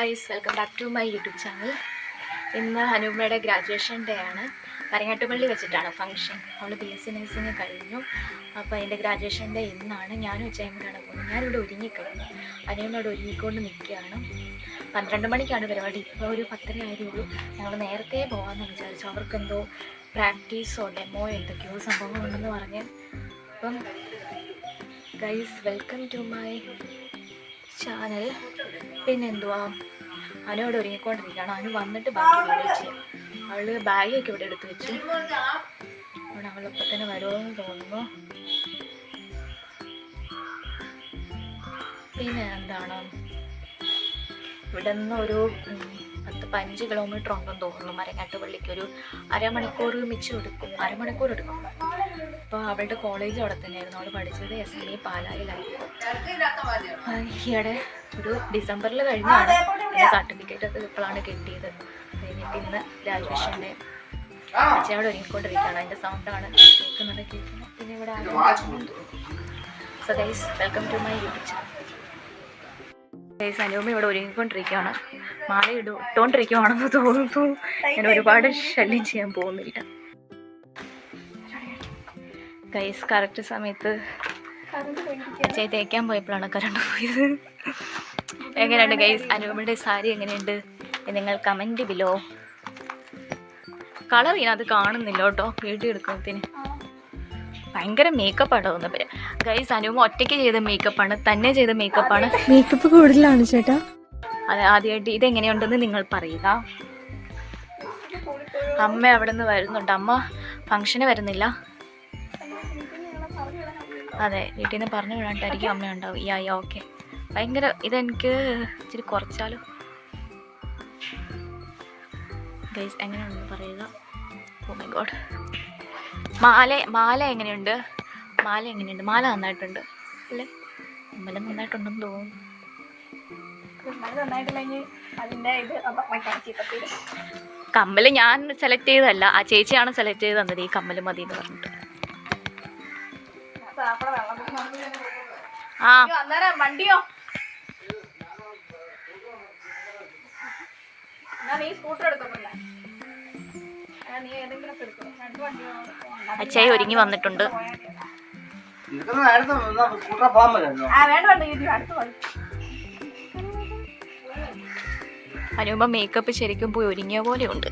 Guys, welcome back to my YouTube channel. ഇന്ന് ഹനുമയുടെ graduation day ആണ്. കരങ്ങാട്ടുപള്ളി വെച്ചിട്ടാണ് ഫംഗ്ഷൻ. അവൾ BSc നഴ്സിംഗ് കഴിഞ്ഞു. അപ്പോൾ അതിൻ്റെ ഗ്രാജുവേഷൻ ഡേ ഇന്നാണ്. ഞാനും ഉച്ചയമ്മയാണ് പോകുന്നത്. ഞാനിവിടെ ഒരുങ്ങിക്കഴിഞ്ഞു. ഹനുമയോട് ഒരുങ്ങിക്കൊണ്ട് നിൽക്കുകയാണ്. 12 മണിക്കാണ് പരിപാടി. ഇപ്പോൾ ഒരു 10:30 ആയതേ ഉള്ളൂ. ഞങ്ങൾ നേരത്തെ പോകാമെന്ന് വിചാരിച്ചു. അവർക്കെന്തോ പ്രാക്ടീസോ ഡെമോ എന്തൊക്കെയോ സംഭവങ്ങളുണ്ടെന്ന് പറഞ്ഞ്. അപ്പം guys, welcome to my channel. പിന്നെന്തുവാ, അനുവിടെ ഒരുങ്ങിക്കൊണ്ടിരിക്കുകയാണ്. അനു വന്നിട്ട് ബാക്കി വീഡിയോ ചെയ്യാം. അവൾ ബാഗൊക്കെ ഇവിടെ എടുത്ത് വെച്ചു. അവിടെ അവളിപ്പോൾ തന്നെ വരുമെന്ന് തോന്നുന്നു. പിന്നെ എന്താണ്, ഇവിടെ നിന്ന് ഒരു 10-15 കിലോമീറ്റർ ഉണ്ടെന്ന് തോന്നുന്നു. മരങ്ങാട്ടുപള്ളിക്ക് ഒരു അരമണിക്കൂർ എടുക്കും. അപ്പോൾ അവളുടെ കോളേജ് അവിടെ തന്നെയായിരുന്നു. അവൾ പഠിച്ചത് SME പാലായിലായിരുന്നു. ഈയിടെ ഒരു ഡിസംബറിൽ കഴിഞ്ഞാണ് സർട്ടിഫിക്കറ്റ് ഒക്കെ ഇപ്പോഴാണ് കിട്ടിയത്. കഴിഞ്ഞിട്ട് ഇന്ന് ഗ്രാജുവേഷൻ ഡേ. അച്ഛൻ അവിടെ ഒരുങ്ങിക്കൊണ്ടിരിക്കുകയാണ്. അതിൻ്റെ സൗണ്ടാണ് കേൾക്കുന്നത്. പിന്നെ ഇവിടെ so guys, welcome to my YouTube channel. Guys, Anupama ഇവിടെ ഒരുങ്ങിക്കൊണ്ടിരിക്കുകയാണ്. മാല ഇട്ടുകൊണ്ടിരിക്കുകയാണെന്ന് തോന്നുന്നു. ഞാൻ ഒരുപാട് ശല്യം ചെയ്യാൻ പോകുന്നില്ല. ഗൈസ്, കറക്റ്റ് സമയത്ത് അച്ഛൻ തേക്കാൻ പോയപ്പോഴാണ് കറണ്ട് പോയത്. എങ്ങനെയുണ്ട് ഗൈസ്, അനുപമയുടെ സാരി എങ്ങനെയുണ്ട് നിങ്ങൾ കമൻറ്റ് ബിലോ. കളർ ഇതിനകത്ത് കാണുന്നില്ല കേട്ടോ, വീഡിയോ എടുക്കുന്നതിന്. ഭയങ്കര മേക്കപ്പാണ് തോന്നുന്നത്. ഗൈസ്, അനുപമ ഒറ്റയ്ക്ക് ചെയ്ത മേക്കപ്പാണ്, തന്നെ ചെയ്ത മേക്കപ്പാണ്. മേക്കപ്പ് കൂടുതലാണ് ചേട്ടാ. അതെ, ആദ്യമായിട്ട് ഇതെങ്ങനെയുണ്ടെന്ന് നിങ്ങൾ പറയുക. അമ്മ അവിടെ നിന്ന് വരുന്നുണ്ട്. അമ്മ ഫംഗ്ഷന് വരുന്നില്ല. അതെ, വീട്ടിൽ നിന്ന് പറഞ്ഞു വിടാണ്ടായിരിക്കും അമ്മ ഉണ്ടാവും. ഓക്കെ. ഭയങ്കര ഇതെനിക്ക് ഇച്ചിരി കുറച്ചാലോ. ഗൈസ്, എങ്ങനെയുണ്ടെന്ന് പറയുക. Oh my God. മാല എങ്ങനെയുണ്ട്? മാല നന്നായിട്ടുണ്ട് അല്ലേ? അമ്മല നന്നായിട്ടുണ്ടെന്ന് തോന്നുന്നു. കമ്മല് ഞാൻ സെലക്ട് ചെയ്തതല്ല, ആ ചേച്ചിയാണ് സെലക്ട് ചെയ്ത് തന്നത്. ഈ കമ്മല് മതി എന്ന് പറഞ്ഞിട്ട്. വണ്ടിയോ അച്ഛായി ഒരുങ്ങി വന്നിട്ടുണ്ട്. അനുപമ മേക്കപ്പ് ശരിക്കും പോയി ഒരുങ്ങിയ പോലെ ഉണ്ട്.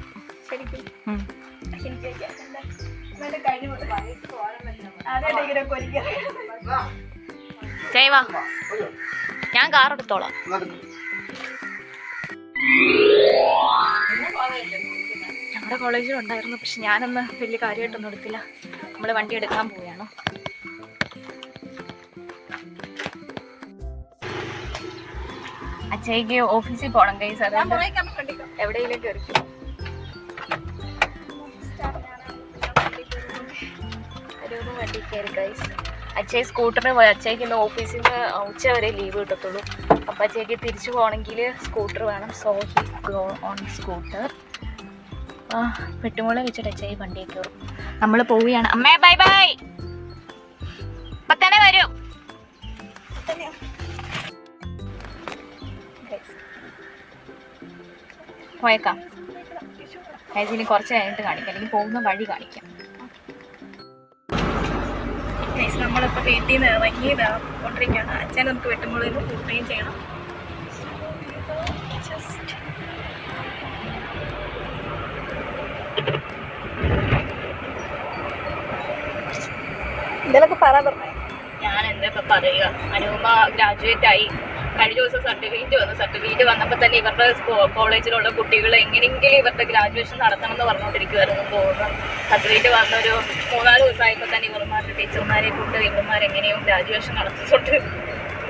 ജയ് വാ, ഞാൻ കാർ എടുത്തോളാം. ഞങ്ങളുടെ കോളേജിലുണ്ടായിരുന്നു, പക്ഷെ ഞാനൊന്ന് വലിയ കാര്യമായിട്ടൊന്നും എടുത്തില്ല. നമ്മൾ വണ്ടി എടുക്കാൻ പോവുകയാണ്. അച്ഛയ്ക്ക് ഓഫീസിൽ പോകണം ഗൈസ്. അതുകൊണ്ട് എവിടെയെങ്കിലും കയറിക്കും. ഒരു വണ്ടി കയറി ഗൈസ്. അച്ഛൻ സ്കൂട്ടറിന് പോയി. അച്ഛയ്ക്ക് ഇന്ന് ഓഫീസിൽ നിന്ന് ഉച്ച വരെ ലീവ് കിട്ടത്തുള്ളൂ. അപ്പം അച്ഛയ്ക്ക് തിരിച്ചു പോകണമെങ്കിൽ സ്കൂട്ടർ വേണം. So he go on scooter. പെട്ടുമുള വെച്ചിട്ട് അച്ഛായി വണ്ടിയിൽ കയറും. നമ്മൾ പോവുകയാണ്. അമ്മേ ബൈ ബൈ. പത്തനെ വരൂ. പോയേക്കാം ഗൈസ്. ഇനി കുറച്ച് കഴിഞ്ഞിട്ട് കാണിക്കാം, അല്ലെങ്കിൽ പോകുന്ന വഴി കാണിക്കാം. നമ്മളിപ്പോൾ വീട്ടിൽ നിന്ന് ഇറങ്ങി കൊണ്ടിരിക്കുകയാണ്. അച്ഛൻ നമുക്ക് വെട്ടുമുളകിൽ കൂട്ടുകയും ചെയ്യണം. ഇതിലൊക്കെ പറഞ്ഞു. ഞാൻ എന്താ ഇപ്പം പറയുക, അനുപമ ഗ്രാജുവേറ്റ് ആയി. കഴിഞ്ഞ ദിവസം സർട്ടിഫിക്കറ്റ് വന്നപ്പോൾ തന്നെ ഇവരുടെ കോളേജിലുള്ള കുട്ടികൾ എങ്ങനെയെങ്കിലും ഇവരുടെ ഗ്രാജുവേഷൻ നടത്തണം എന്ന് പറഞ്ഞുകൊണ്ടിരിക്കുമായിരുന്നു തോന്നുന്നു. സർട്ടിഫിക്കറ്റ് വന്നൊരു 3-4 ദിവസമായപ്പോൾ തന്നെ ഇവർമാരുടെ ടീച്ചർമാരെ കൊണ്ട് ഇവർമാരെങ്ങനെയോ ഗ്രാജുവേഷൻ നടത്തിക്കൊണ്ട്.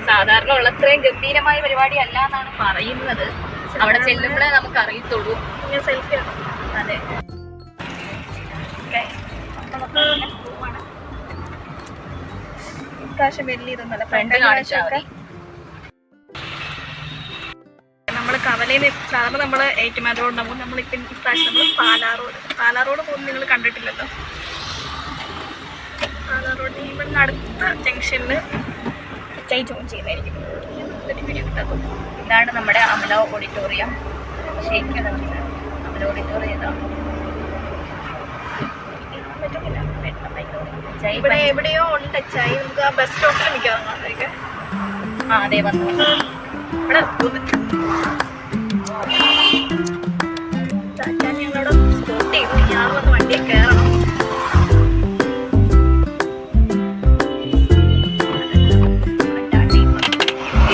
സാധാരണ ഉള്ളത്രയും ഗംഭീരമായ പരിപാടി അല്ല എന്നാണ് പറയുന്നത്. അവിടെ ചെല്ലുമ്പോഴേ നമുക്ക് അറിയത്തുള്ളൂ. സെൽഫി ആണ്. അതെ, ഇപ്രാവശ്യം വലിയ ഇതൊന്നുമല്ല. ഫ്രണ്ട് കാണിച്ചാൽ മതി. നമ്മൾ കവലയിൽ നിന്ന് സാധാരണ നമ്മൾ ഏറ്റുമാനൂർ റോഡ് ഉണ്ടാകുമ്പോൾ നമ്മളിപ്പം ഇപ്രാവശ്യം നമ്മൾ പാലാറോഡ് പോകുന്നത് നിങ്ങൾ കണ്ടിട്ടില്ലല്ലോ. പാലാറോഡ് ഇവിടുന്ന് അടുത്ത ജംഗ്ഷനിൽ ജോയിൻ ചെയ്യുന്നതായിരിക്കും. ഒരു വീഡിയോ കിട്ടാത്തത്. ഇതാണ് നമ്മുടെ അമല ഓഡിറ്റോറിയം. ശരിക്കും അമല ഓഡിറ്റോറിയം ഇതാണ്. ഇവിടെ എവിടെയോ ഉണ്ട് ചായ. നമുക്ക് ആ ബസ് സ്റ്റോപ്പിൽ മിക്കവാറും കാണാതിരിക്കാം. ആ അതെ വന്നു ഇവിടെ ചാച്ചാൻ ഞങ്ങളോട് സ്പോട്ട് ചെയ്തു. ഞാൻ വന്ന് വണ്ടിയിൽ കയറണം.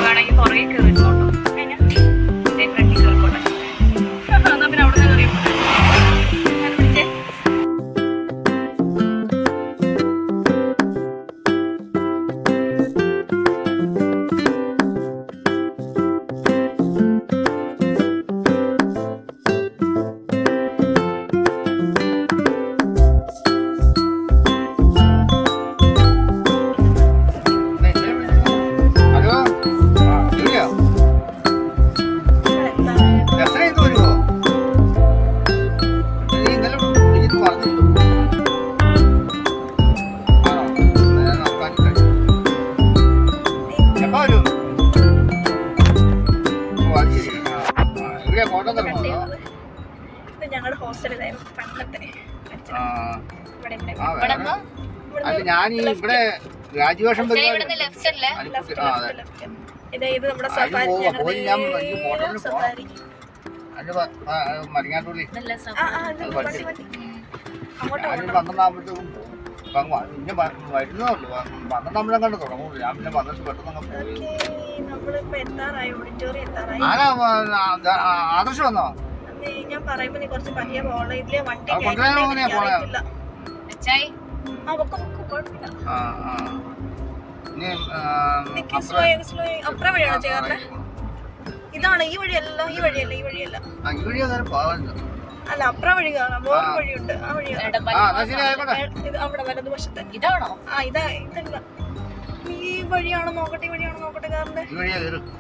വേണമെങ്കിൽ പുറകെ കയറിക്കോട്ടോ. ഫ്രണ്ടിൽ കയറിക്കോട്ടെ. എന്നാ പിന്നെ അവിടെ നിന്ന് കയറിയപ്പോ ഞങ്ങളുടെ ഹോസ്റ്റലിലായിരുന്നു പണ്ടത്തെ. ഞാൻ ഇവിടെ ഗ്രാജുവേഷൻ ഇത് നമ്മുടെ സഫാരി. സഫാരി മരിങ്ങാട്ടുള്ളി അങ്ങോട്ട് 12 പിന്നെ വരുന്നതുള്ളൂ. 12 കണ്ട് തുടങ്ങുള്ളൂ. ഞാൻ പിന്നെ വന്നിട്ട് പെട്ടെന്ന് നമ്മളിപ്പോ എത്താറായി. ഓഡിറ്റോറിയം എത്താറായി. ആദർശം വന്നോ? ഞാൻ പറയുമ്പോ നീ കുറച്ച് പയ്യെ പോകണം. ഇതിലെ വണ്ടി അപ്പുറം വഴിയാണോ ചേർന്നെ? ഇതാണ് ഈ വഴിയല്ല. ഈ വഴിയല്ല. അല്ല അപ്പുറം വഴി കാണാം. വേറെ വഴിയുണ്ട്. ആ വഴിയാണ് അവിടെ വലതുവശത്തെ. ഇതാണോ? ഇതല്ല. ഈ വഴിയാണോ നോക്കട്ടെ. ഈ വഴിയാണോ നോക്കട്ടെ കാറിന്റെ. ഈ വഴി കയറിക്കുന്നു.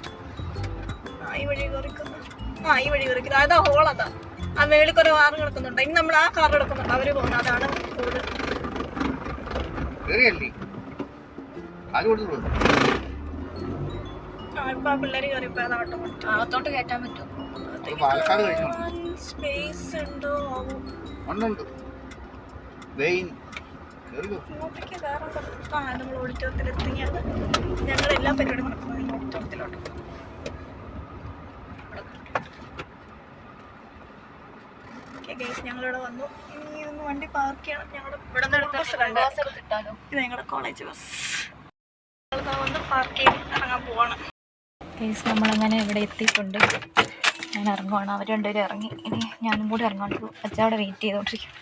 ഈ വഴി കയറിക്കുന്നത്. അതാ ഹോൾ. അതാ ആ മേളിൽ കുറെ കാറ് കിടക്കുന്നുണ്ട്. ഇനി നമ്മൾ ആ കാർ കിടക്കുന്നുണ്ട്. അവര് പോകുന്നത്. അതാണ് ഹോള്. ഇപ്പൊ ആ പിള്ളേര് കയറിയപ്പോ അകത്തോട്ട് കയറ്റാൻ പറ്റുമോ? സ്പേസ് ഉണ്ടോ? നമ്മൾ ഓഡിറ്റോറിയത്തിൽ എത്തിയാണ്. ഞങ്ങൾ എല്ലാ പരിപാടിയും നടക്കുന്നത് ഓഡിറ്റോറിയത്തിലോട്ട്. ഞങ്ങളിവിടെ വന്നു. ഇനി ഒന്ന് വണ്ടി പാർക്ക് ചെയ്യണം. ഞങ്ങളുടെ ഇത് ഞങ്ങളുടെ കോളേജ് ബസ്. വന്ന് പാർക്ക് ചെയ്ത് ഇറങ്ങാൻ പോവാണ്. നമ്മളങ്ങനെ ഇവിടെ എത്തിയിട്ടുണ്ട്. ഞാൻ ഇറങ്ങുവാണ്. അവർ രണ്ടുപേരും ഇറങ്ങി. ഇനി ഞാനും കൂടി ഇറങ്ങാണ്ട് അച്ഛൻ അവിടെ വെയിറ്റ് ചെയ്തോണ്ടിരിക്കും.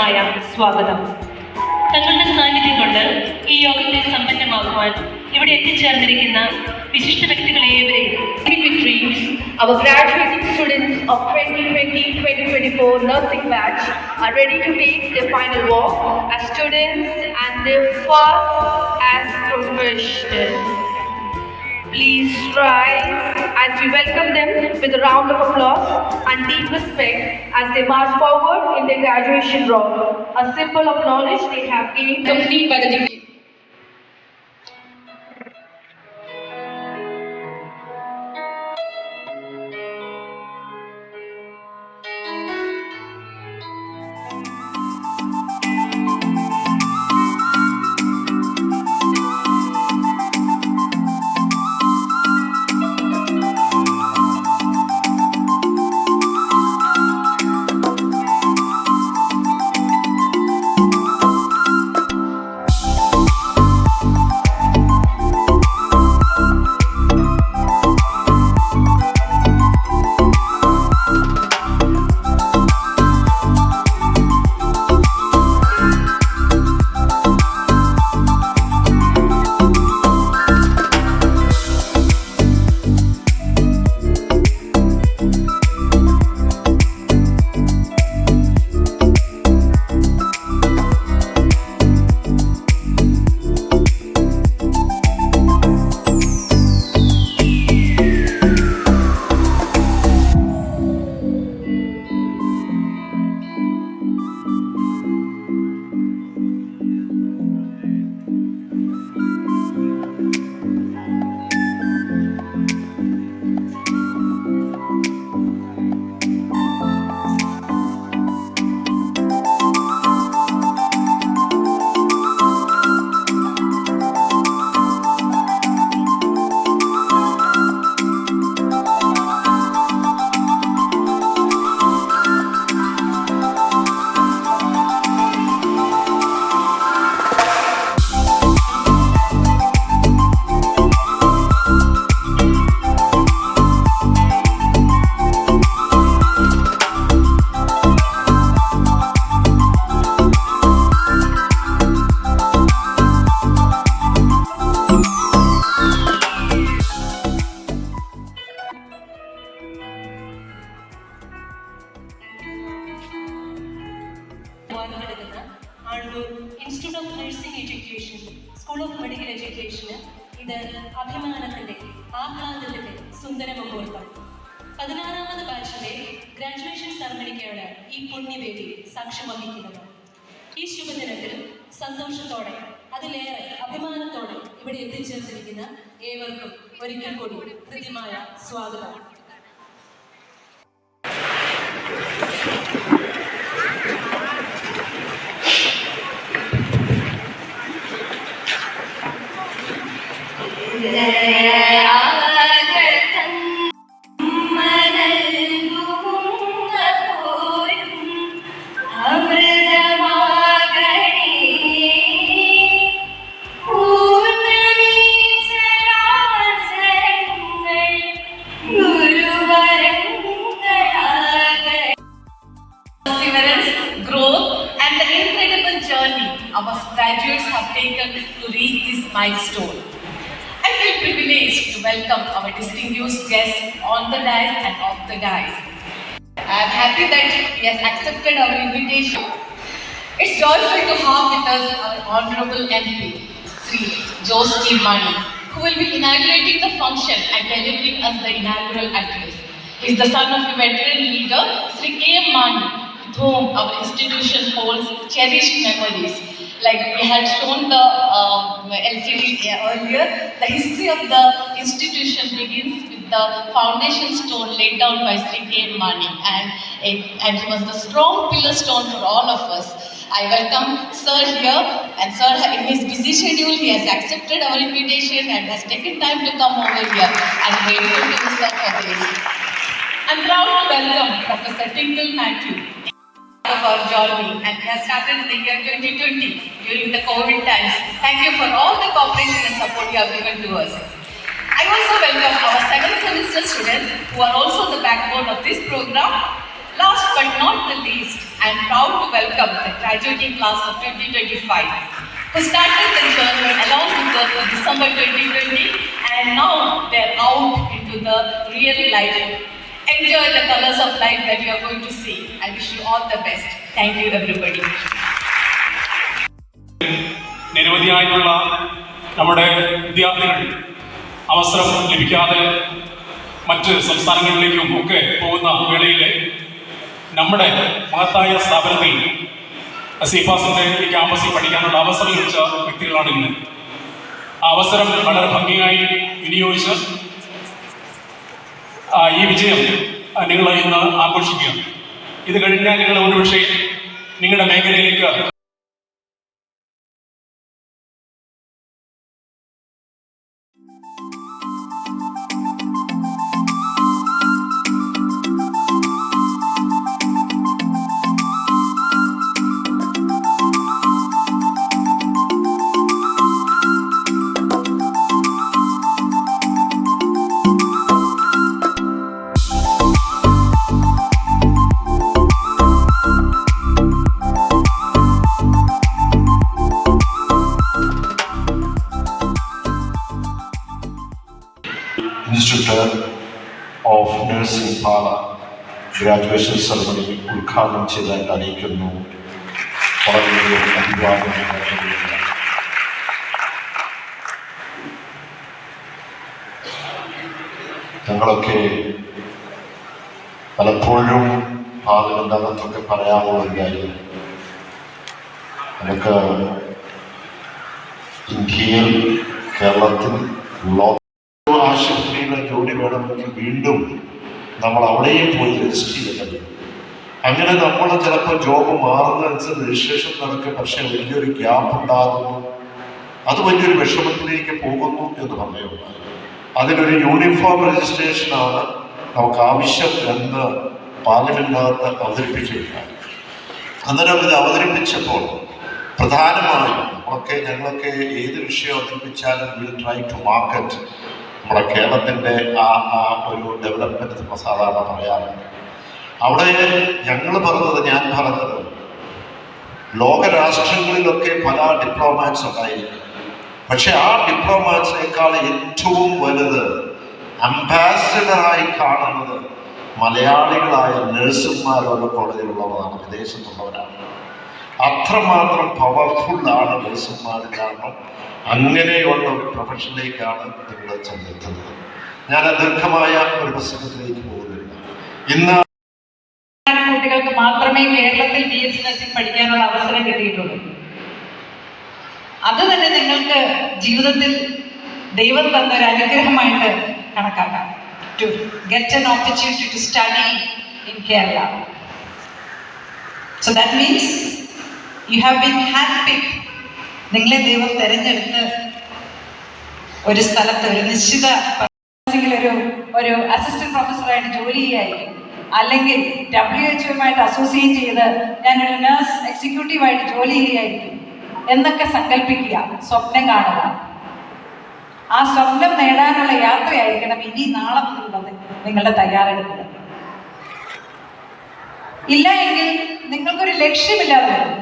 ഹൃദയംഗമായ സ്വാഗതം. തങ്ങളുടെ സാന്നിധ്യം കൊണ്ട് ഈ യോഗത്തെ സമ്പന്നമാക്കുവാൻ ഇവിടെ എത്തിച്ചേർന്നിരിക്കുന്ന വിശിഷ്ട വ്യക്തികളേവരെയും our graduating students of 2020-2024 nursing batch are ready to take their final walk as students and their first as professionals. Please rise as we welcome them with a round of applause and deep respect as they march forward in their graduation robe, a symbol of knowledge they have gained complete by the degree. Institute of Nursing Education, School of Medical Education, ഇത് അഭിമാനത്തിന്റെ ആഹ്ലാദത്തിന്റെ സുന്ദര മുഹൂർത്തം. 16ാമത് ബാച്ചിലെ graduation സെറമണിക്കാണ് ഈ പുണ്യവേദി സാക്ഷ്യം വഹിക്കുന്നത്. ഈ ശുഭദിനത്തിൽ സന്തോഷത്തോടെ അതിലേറെ അഭിമാനത്തോടെ ഇവിടെ എത്തിച്ചേർന്നിരിക്കുന്ന ഏവർക്കും ഒരിക്കൽ കൂടി ഹൃദ്യമായ സ്വാഗതം. Our graduates have taken to reach this milestone. I feel privileged to welcome our distinguished guests on the dais and off the dais. I am happy that he has accepted our invitation. It's joyful to have with us our Honorable MP, Sri Jose T. Mani, who will be inaugurating the function and delivering us the inaugural address. He is the son of a veteran leader, Sri K. Mani, with whom our institution holds cherished memories. Like we had shown the LCD earlier, the history of the institution begins with the foundation stone laid down by Sri K. Mani, and he was the strong pillar stone for all of us. I welcome Sir here, and Sir, in his busy schedule, he has accepted our invitation and has taken time to come over here. I'm grateful to you, Sir, for this. I'm proud to welcome Professor Tinkle Matthew of our journey, and we have started in the year 2020 during the COVID times. Thank you for all the cooperation and support you have given to us. I also welcome our 7th semester students who are also the backbone of this program. Last but not the least, I am proud to welcome the graduating class of 2025, who started the journey along with us in December 2020, and now they're out into the real life. Enjoy the colors of life that you are going to see. I wish you all the best. Thank you, everybody. നിരവധിയായിട്ടുള്ള നമ്മുടെ വിദ്യാർത്ഥികൾ അവസരം ലഭിക്കാതെ മറ്റ് സംസ്ഥാനങ്ങളിലേക്കും ഒക്കെ പോകുന്ന വേളയിൽ നമ്മുടെ മഹത്തായ സ്ഥാപനത്തിൽ സീഫാസിൻ്റെ ഈ ക്യാമ്പസിൽ പഠിക്കാനുള്ള അവസരം ലഭിച്ച വ്യക്തികളാണ് ഇന്ന്. ആ അവസരം വളരെ ഭംഗിയായി വിനിയോഗിച്ച് ഈ വിജയം നിങ്ങൾ ഇന്ന് ആഘോഷിക്കുക. ഇത് കഴിഞ്ഞാൽ നിങ്ങൾ ഒരുപക്ഷെ നിങ്ങളുടെ മേഖലയിലേക്ക് Institute of Nursing Pala graduation ceremony ഉദ്ഘാടനം ചെയ്തതായിട്ട് അറിയിക്കുന്നു. വളരെയധികം അഭിവാദ്യം. ഞങ്ങളൊക്കെ പലപ്പോഴും പാർലമെന്റ് അകത്തൊക്കെ പറയാനുള്ള ഒരു കാര്യം, നമുക്ക് ഇന്ത്യയിൽ കേരളത്തിൽ ആശുപത്രിയുടെ ജോലി വേണമെങ്കിൽ വീണ്ടും നമ്മൾ അവിടെയും പോയി രജിസ്റ്റർ ചെയ്തിട്ടുണ്ട്. അങ്ങനെ നമ്മൾ ചിലപ്പോൾ ജോബ് മാറുന്നതനുസരിച്ച് രജിസ്ട്രേഷൻ നടക്കും, പക്ഷെ വലിയൊരു ഗ്യാപ്പ് ഉണ്ടാകുന്നു, അത് വലിയൊരു വിഷമത്തിലേക്ക് പോകുന്നു എന്ന് പറയുന്നത്. അതിനൊരു യൂണിഫോം രജിസ്ട്രേഷനാണ് നമുക്ക് ആവശ്യം എന്ന് പാർലമെന്റിനകത്ത് അവതരിപ്പിക്കുകയുണ്ടായി. അന്നേരം ഇത് അവതരിപ്പിച്ചപ്പോൾ പ്രധാനമായും ഞങ്ങളൊക്കെ ഏത് വിഷയം അവതരിപ്പിച്ചാലും വിൽ ട്രൈ ടു മാർക്കറ്റ് നമ്മുടെ കേരളത്തിൻ്റെ ആ ഒരു ഡെവലപ്മെൻറ്റ് നമ്മൾ സാധാരണ പറയാറുണ്ട്. അവിടെ ഞാൻ പറഞ്ഞത് ലോകരാഷ്ട്രങ്ങളിലൊക്കെ പല ഡിപ്ലോമാറ്റ്സ് ഉണ്ടായിരിക്കും, പക്ഷെ ആ ഡിപ്ലോമാറ്റ്സിനേക്കാൾ ഏറ്റവും വലുത് അംബാസിഡറായി കാണുന്നത് മലയാളികളായ നഴ്സുമാരോട് കോളേജിലുള്ളവരാണ്, വിദേശത്തുള്ളവരാണ്. അത്രമാത്രം പവർഫുള്ളാണ് നഴ്സുമാർ. കാരണം അങ്ങനെയുള്ള ഒരു പ്രൊഫഷനിലേക്കാണ് നിങ്ങൾ ചെന്നെത്തുന്നത്. ഞാൻ ദീർഘമായ ഒരു പ്രസംഗത്തിലേക്ക് പോകുന്നില്ല. ഇന്ന് കുട്ടികൾക്ക് മാത്രമേ കേരളത്തിൽ BSc നഴ്സിംഗ് പഠിക്കാനുള്ള അവസരം കിട്ടിയിട്ടുള്ളൂ. അത് തന്നെ നിങ്ങൾക്ക് ജീവിതത്തിൽ ദൈവം തന്ന ഒരു അനുഗ്രഹമായിട്ട് കണക്കാക്കാം. To get an opportunity to study in Kerala. So that means you have been handpicked. നിങ്ങളെ ദൈവം തിരഞ്ഞെടുത്ത് ഒരു സ്ഥലത്ത് ഒരു നിശ്ചിത ഒരു അസിസ്റ്റന്റ് പ്രൊഫസറായിട്ട് ജോലി ചെയ്യായിരിക്കും, അല്ലെങ്കിൽ WHO അസോസിയേറ്റ് ചെയ്ത് ഞാനൊരു നഴ്സ് എക്സിക്യൂട്ടീവായിട്ട് ജോലി ചെയ്യുകയായിരിക്കും എന്നൊക്കെ സങ്കല്പിക്കുക, സ്വപ്നം കാണുക. ആ സ്വപ്നം നേടാനുള്ള യാത്രയായിരിക്കണം ഇനി നാളെ മുതലുള്ളത് നിങ്ങളുടെ തയ്യാറെടുപ്പ്. ഇല്ല എങ്കിൽ നിങ്ങൾക്കൊരു ലക്ഷ്യമില്ലാതെ വരും.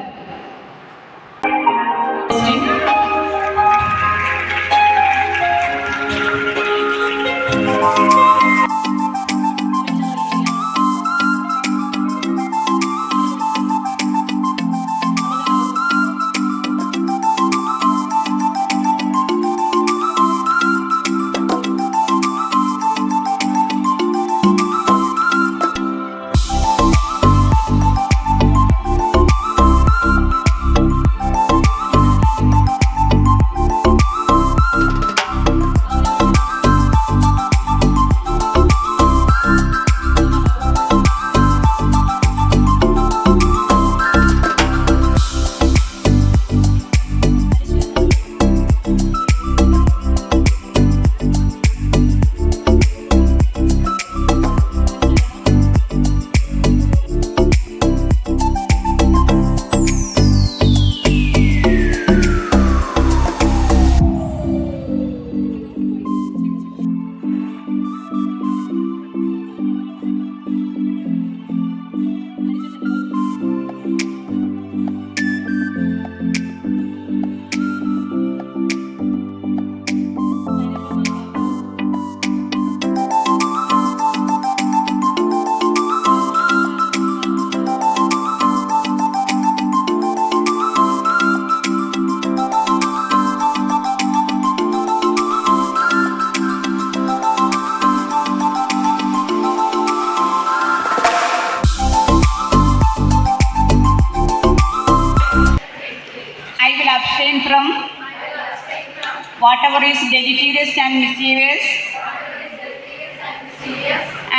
whatever is deleterious and mischievous,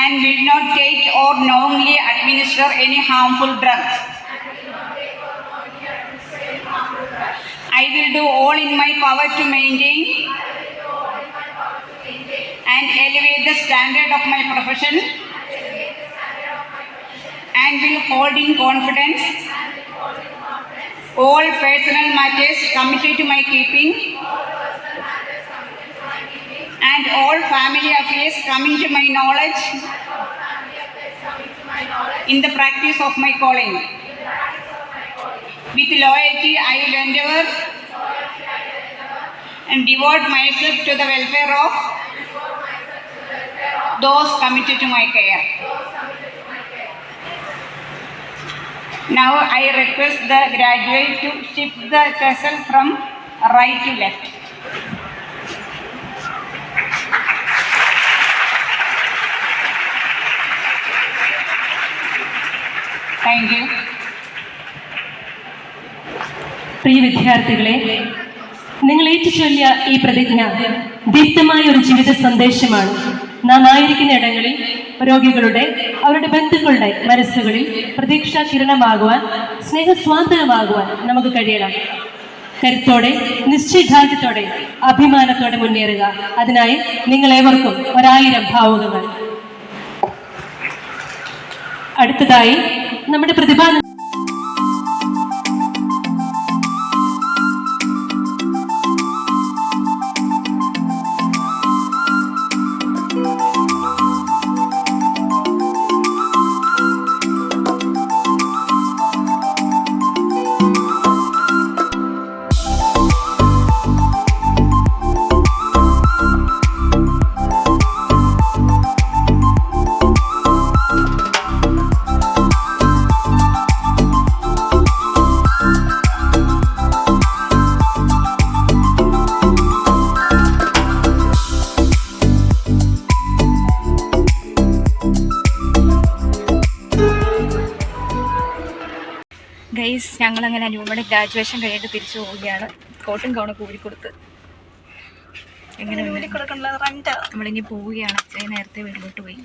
and will not take or knowingly administer any harmful drugs. I will do all in my power to maintain and elevate the standard of my profession, and will hold in confidence all personal matters committed to my keeping, and all family affairs coming to my knowledge in the practice of my calling. With loyalty, I will endeavor and devote myself to the welfare of those committed to my care. Now I request the graduate to shift the tassel from right to left. Thank you. പ്രിയ വിദ്യാർത്ഥികളെ, നിങ്ങൾ ഏറ്റുചൊല്ലിയ ഈ പ്രതിജ്ഞ ദീപ്തമായ ഒരു ജീവിത സന്ദേശമാണ്. നാം ആയിരിക്കുന്ന ഇടങ്ങളിൽ രോഗികളുടെ, അവരുടെ ബന്ധുക്കളുടെ മനസ്സുകളിൽ പ്രതീക്ഷാ കിരണമാകുവാൻ, സ്നേഹസ്വാന്തകമാകുവാൻ നമുക്ക് കഴിയണം. കരുത്തോടെ, നിശ്ചയദാർഢ്യത്തോടെ, അഭിമാനത്തോടെ മുന്നേറുക. അതിനായി നിങ്ങളേവർക്കും 1000 ഭാവുകങ്ങൾ. അടുത്തതായി നമ്മുടെ പ്രതിഭാ ഗൈസ്, ഞങ്ങളങ്ങനെ അനുപമയുടെ ഗ്രാജുവേഷൻ കഴിഞ്ഞിട്ട് തിരിച്ചു പോവുകയാണ്. കോട്ടും ഗൗണൊക്കെ ഊരിക്കൊടുത്ത് കൊടുക്കണല്ലോ, റെന്റ്. നമ്മളിനി പോവുകയാണ്. നേരത്തെ വീട്ടിലോട്ട് പോയി.